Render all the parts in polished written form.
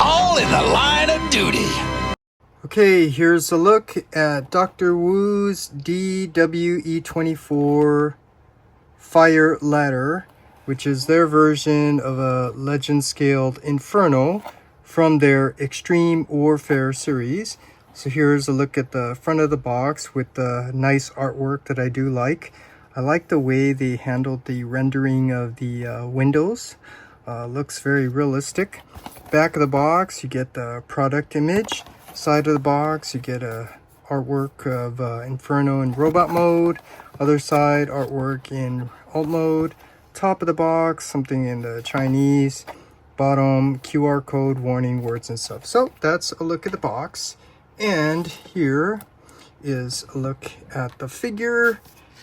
all in the line of duty. Okay, here's a look at Dr. Wu's DWE24 Fire Ladder, which is their version of a legend scaled Inferno from their Extreme Warfare series. So here's a look at the front of the box with the nice artwork that I do like. I like the way they handled the rendering of the windows. Looks very realistic. Back of the box, you get the product image. Side of the box, you get a artwork of Inferno in robot mode. Other side, artwork in alt mode. Top of the box, something in the Chinese. Bottom, QR code, warning, words and stuff. So that's a look at the box. And here is a look at the figure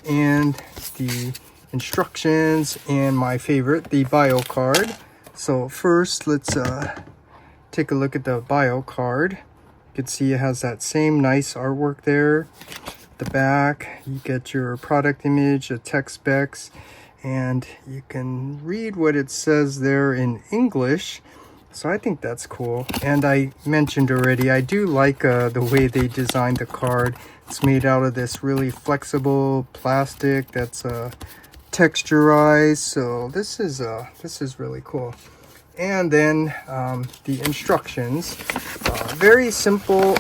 and the instructions and my favorite, the bio card. So first, let's take a look at the bio card. You can see it has that same nice artwork there. The back, you get your product image, the tech specs, and you can read what it says there in English. So I think that's cool. And I mentioned already, I do like the way they designed the card. It's made out of this really flexible plastic that's texturized. So this is really cool. And then the instructions, very simple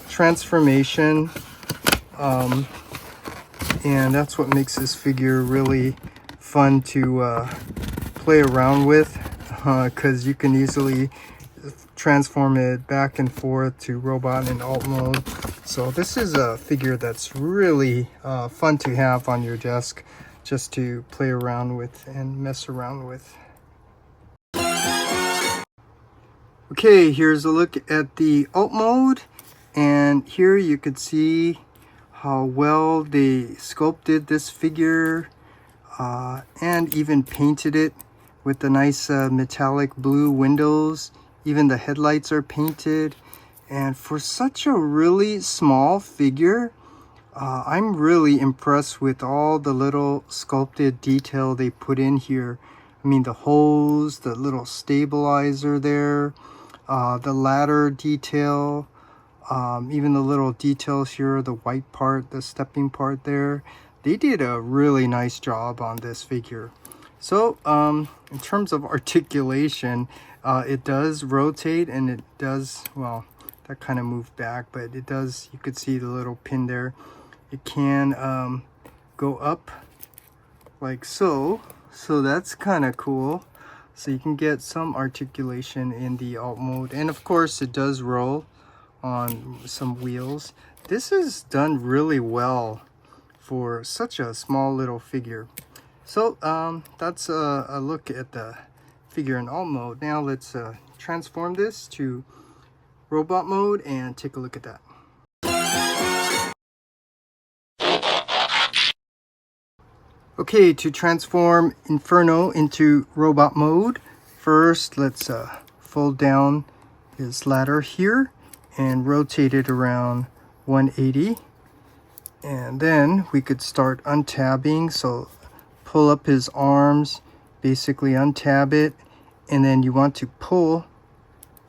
transformation, and that's what makes this figure really fun to play around with, because you can easily transform it back and forth to robot and alt mode. So this is a figure that's really fun to have on your desk, just to play around with and mess around with. Okay, here's a look at the alt mode, and here you could see how well they sculpted this figure and even painted it with the nice metallic blue windows. Even the headlights are painted, and for such a really small figure, I'm really impressed with all the little sculpted detail they put in here. I mean, the hose, the little stabilizer there, the ladder detail, even the little details here, the white part, the stepping part there. They did a really nice job on this figure. So in terms of articulation, it does rotate, and it does, well, that kind of moved back, but it does, you could see the little pin there. It can go up like so. So that's kind of cool. So you can get some articulation in the alt mode. And of course, it does roll on some wheels. This is done really well for such a small little figure. So that's a look at the figure in alt mode. Now let's transform this to robot mode and take a look at that. Okay, to transform Inferno into robot mode, first let's fold down his ladder here and rotate it around 180. And then we could start untabbing. So pull up his arms, basically untab it, and then you want to pull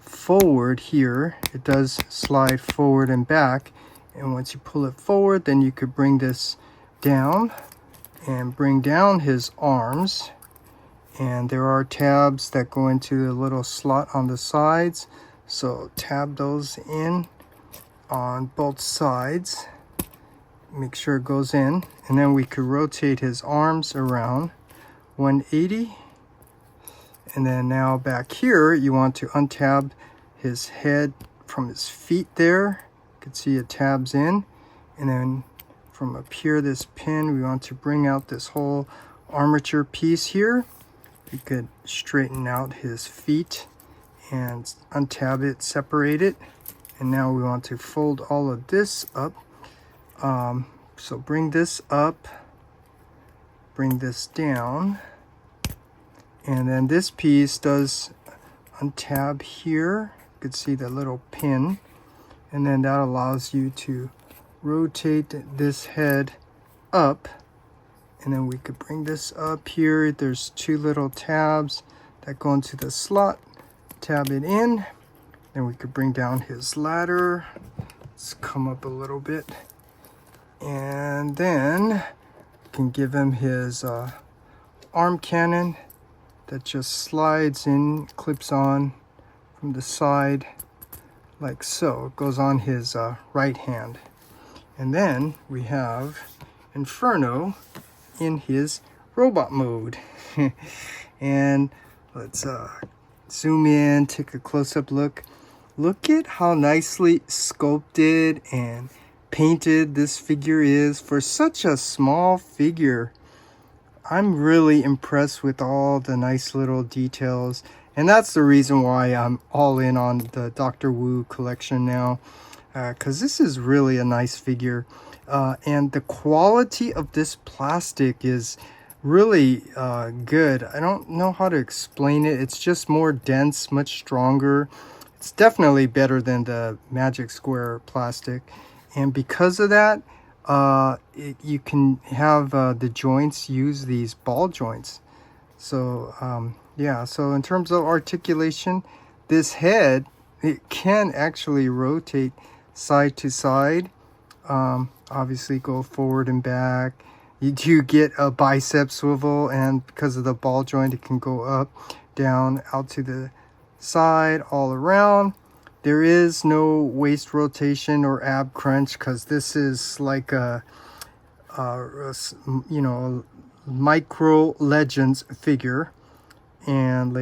forward here. It does slide forward and back, and once you pull it forward, then you could bring this down and bring down his arms. And there are tabs that go into the little slot on the sides, so tab those in on both sides, make sure it goes in, and then we could rotate his arms around 180. And then now back here, you want to untab his head from his feet there. You can see it tabs in, and then from up here, this pin, we want to bring out this whole armature piece here. We could straighten out his feet and untab it, separate it. And now we want to fold all of this up. So bring this up, bring this down. And then this piece does untab here. You could see the little pin. And then that allows you to rotate this head up, and then we could bring this up here. There's two little tabs that go into the slot tab it in. Then we could bring down his ladder. Let's come up a little bit. And then we can give him his arm cannon that just slides in, clips on from the side like so. It goes on his right hand. And then we have Inferno in his robot mode. And let's zoom in, take a close-up look. Look at how nicely sculpted and painted this figure is for such a small figure. I'm really impressed with all the nice little details, and that's the reason why I'm all in on the Dr. Wu collection now, because this is really a nice figure. And the quality of this plastic is really good. I don't know how to explain it. It's just more dense, much stronger. It's definitely better than the Magic Square plastic. And because of that, you can have the joints use these ball joints. So yeah, so in terms of articulation, this head, it can actually rotate side to side. Obviously go forward and back. You do get a bicep swivel, and because of the ball joint, it can go up, down, out to the side, all around. There is no waist rotation or ab crunch, because this is like a you know, micro Legends figure. And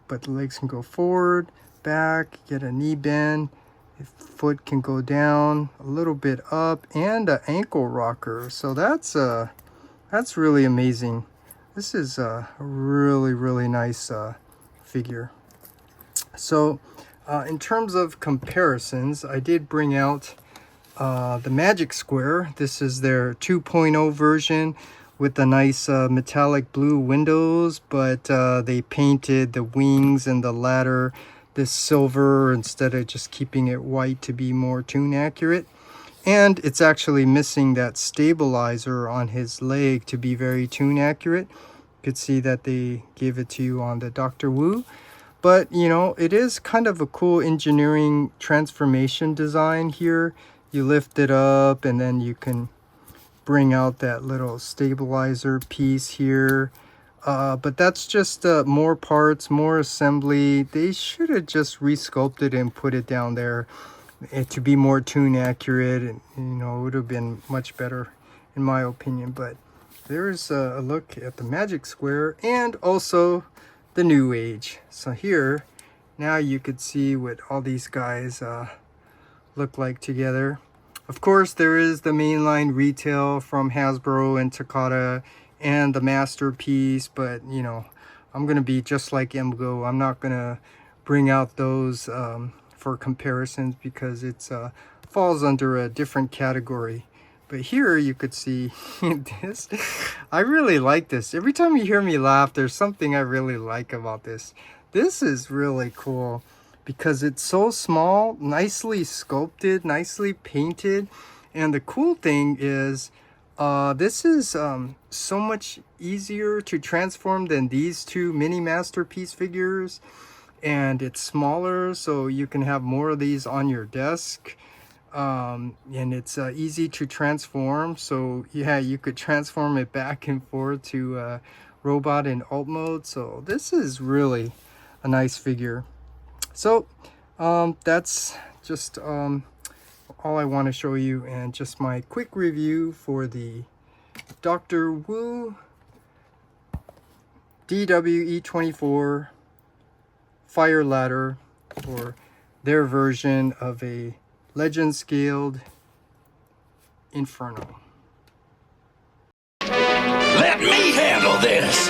but the legs can go forward, back, get a knee bend. The foot can go down a little bit up, and an ankle rocker. So that's really amazing. This is a really nice figure. So in terms of comparisons, I did bring out the Magic Square. This is their 2.0 version with the nice metallic blue windows, but they painted the wings and the ladder this silver instead of just keeping it white to be more tune accurate. And it's actually missing that stabilizer on his leg to be very tune accurate. You could see that they gave it to you on the Dr. Wu. But, you know, it is kind of a cool engineering transformation design here. You lift it up, and then you can bring out that little stabilizer piece here. But that's just more parts, more assembly. They should have just resculpted and put it down there to be more tune accurate. And, you know, it would have been much better, in my opinion. But there's a look at the Magic Square and also the New Age. So here, now you could see what all these guys look like together. Of course, there is the mainline retail from Hasbro and Takata and the Masterpiece, but, you know, I'm going to be just like MGO. I'm not going to bring out those for comparisons because it's falls under a different category. But here you could see this. I really like this. Every time you hear me laugh, there's something I really like about this. This is really cool because it's so small, nicely sculpted, nicely painted. And the cool thing is this is so much easier to transform than these two mini Masterpiece figures. And it's smaller, so you can have more of these on your desk. And it's easy to transform, so yeah, you could transform it back and forth to robot and alt mode. So this is really a nice figure. So that's just all I want to show you, and just my quick review for the Dr. Wu DWE24 Fire Ladder, or their version of a Legend scaled Inferno. Let me handle this.